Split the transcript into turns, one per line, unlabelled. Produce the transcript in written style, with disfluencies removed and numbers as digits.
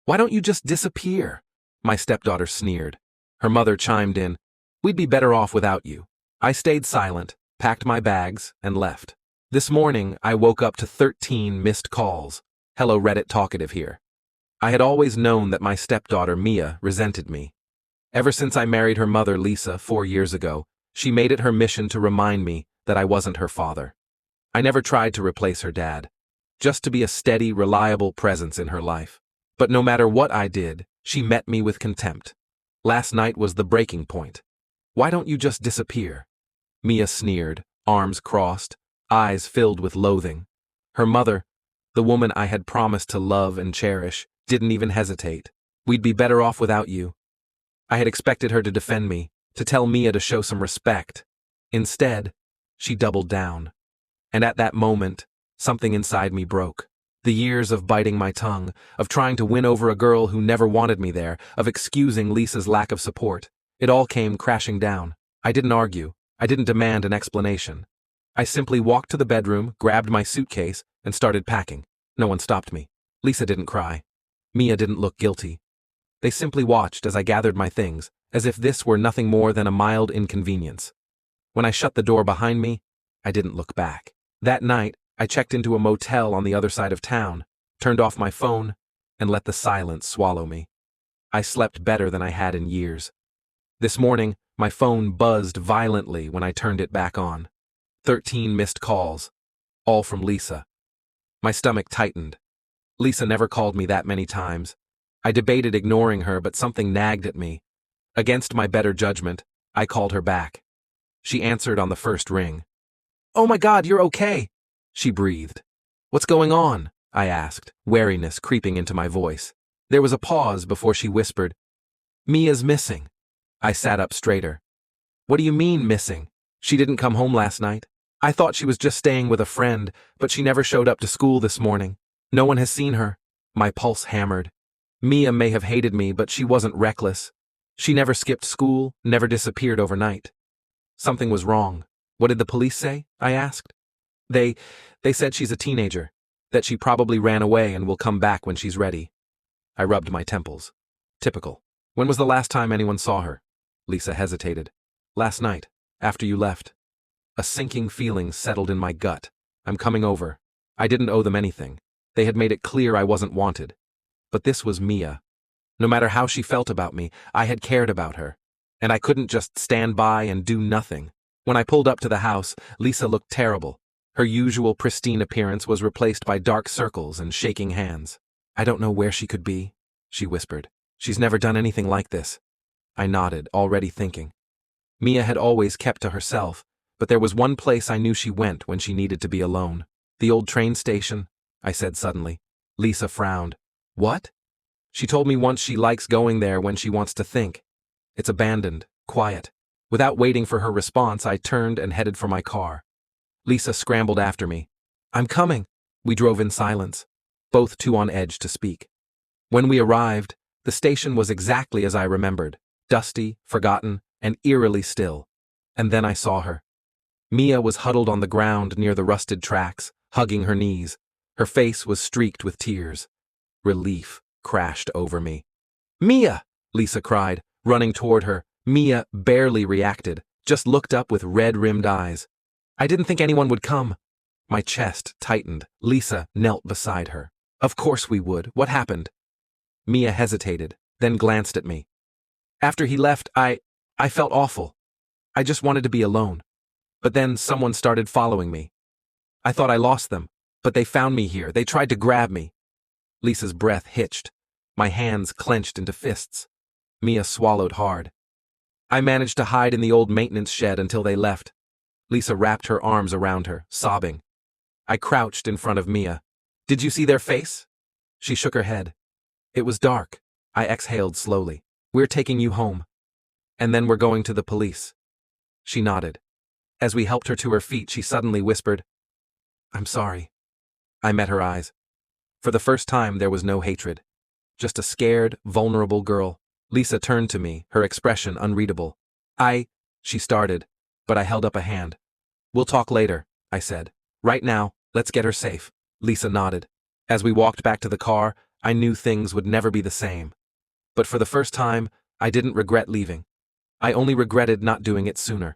Why don't you just disappear? My stepdaughter sneered. Her mother chimed in. We'd be better off without you. I stayed silent, packed my bags, and left. This morning, I woke up to 13 missed calls. Hello Reddit talkative here. I had always known that my stepdaughter, Mia, resented me. Ever since I married her mother, Lisa, 4 years ago, she made it her mission to remind me that I wasn't her father. I never tried to replace her dad, just to be a steady, reliable presence in her life. But no matter what I did, she met me with contempt. Last night was the breaking point. Why don't you just disappear? Mia sneered, arms crossed, eyes filled with loathing. Her mother, the woman I had promised to love and cherish, didn't even hesitate. We'd be better off without you. I had expected her to defend me, to tell Mia to show some respect. Instead, she doubled down. And at that moment, something inside me broke. The years of biting my tongue, of trying to win over a girl who never wanted me there, of excusing Lisa's lack of support, it all came crashing down. I didn't argue. I didn't demand an explanation. I simply walked to the bedroom, grabbed my suitcase, and started packing. No one stopped me. Lisa didn't cry. Mia didn't look guilty. They simply watched as I gathered my things, as if this were nothing more than a mild inconvenience. When I shut the door behind me, I didn't look back. That night, I checked into a motel on the other side of town, turned off my phone, and let the silence swallow me. I slept better than I had in years. This morning, my phone buzzed violently when I turned it back on. 13 missed calls, all from Lisa. My stomach tightened. Lisa never called me that many times. I debated ignoring her, but something nagged at me. Against my better judgment, I called her back. She answered on the first ring. "Oh my God, you're okay," she breathed. "What's going on?" I asked, wariness creeping into my voice. There was a pause before she whispered, "Mia's missing." I sat up straighter. "What do you mean, missing? She didn't come home last night. I thought she was just staying with a friend, but she never showed up to school this morning. No one has seen her." My pulse hammered. Mia may have hated me, but she wasn't reckless. She never skipped school, never disappeared overnight. Something was wrong. "What did the police say?" I asked. They said she's a teenager, that she probably ran away and will come back when she's ready." I rubbed my temples. Typical. "When was the last time anyone saw her?" Lisa hesitated. "Last night, after you left." A sinking feeling settled in my gut. "I'm coming over." I didn't owe them anything. They had made it clear I wasn't wanted. But this was Mia. No matter how she felt about me, I had cared about her. And I couldn't just stand by and do nothing. When I pulled up to the house, Lisa looked terrible. Her usual pristine appearance was replaced by dark circles and shaking hands. "I don't know where she could be," she whispered. "She's never done anything like this." I nodded, already thinking. Mia had always kept to herself, but there was one place I knew she went when she needed to be alone. "The old train station," I said suddenly. Lisa frowned. "What?" "She told me once she likes going there when she wants to think. It's abandoned, quiet." Without waiting for her response, I turned and headed for my car. Lisa scrambled after me. "I'm coming." We drove in silence, both too on edge to speak. When we arrived, the station was exactly as I remembered, dusty, forgotten, and eerily still. And then I saw her. Mia was huddled on the ground near the rusted tracks, hugging her knees. Her face was streaked with tears. Relief crashed over me. "Mia!" Lisa cried, running toward her. Mia barely reacted, just looked up with red-rimmed eyes. "I didn't think anyone would come." My chest tightened. Lisa knelt beside her. "Of course we would. What happened?" Mia hesitated, then glanced at me. "After he left, I felt awful. I just wanted to be alone. But then someone started following me. I thought I lost them, but they found me here. They tried to grab me." Lisa's breath hitched. My hands clenched into fists. Mia swallowed hard. "I managed to hide in the old maintenance shed until they left." Lisa wrapped her arms around her, sobbing. I crouched in front of Mia. "Did you see their face?" She shook her head. "It was dark." I exhaled slowly. "We're taking you home. And then we're going to the police." She nodded. As we helped her to her feet, she suddenly whispered, "I'm sorry." I met her eyes. For the first time, there was no hatred. Just a scared, vulnerable girl. Lisa turned to me, her expression unreadable. She started, but I held up a hand. "We'll talk later," I said. "Right now, let's get her safe." Lisa nodded. As we walked back to the car, I knew things would never be the same. But for the first time, I didn't regret leaving. I only regretted not doing it sooner.